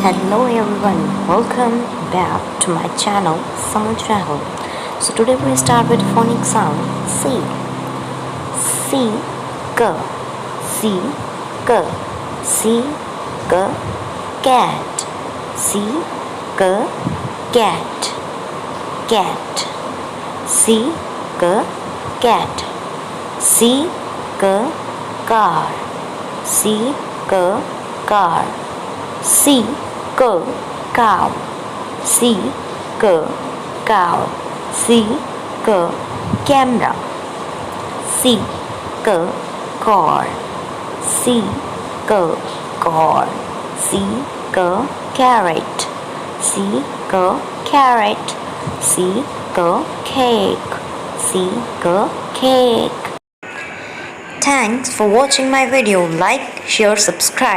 Hello everyone, welcome back to my channel Summer Travel. So today we start with phonic sound C. C, G, C, G, C, G, cat, C, G, cat, cat, C, G, cat, C, G, car, C, G, car, C, G, cow, C, G, cow, C, G, camera, C, G, car, C, G, car, C, G, carrot, C, G, carrot, C, G, cake, C, G, cake. Thanks for watching my video. Like, share, subscribe.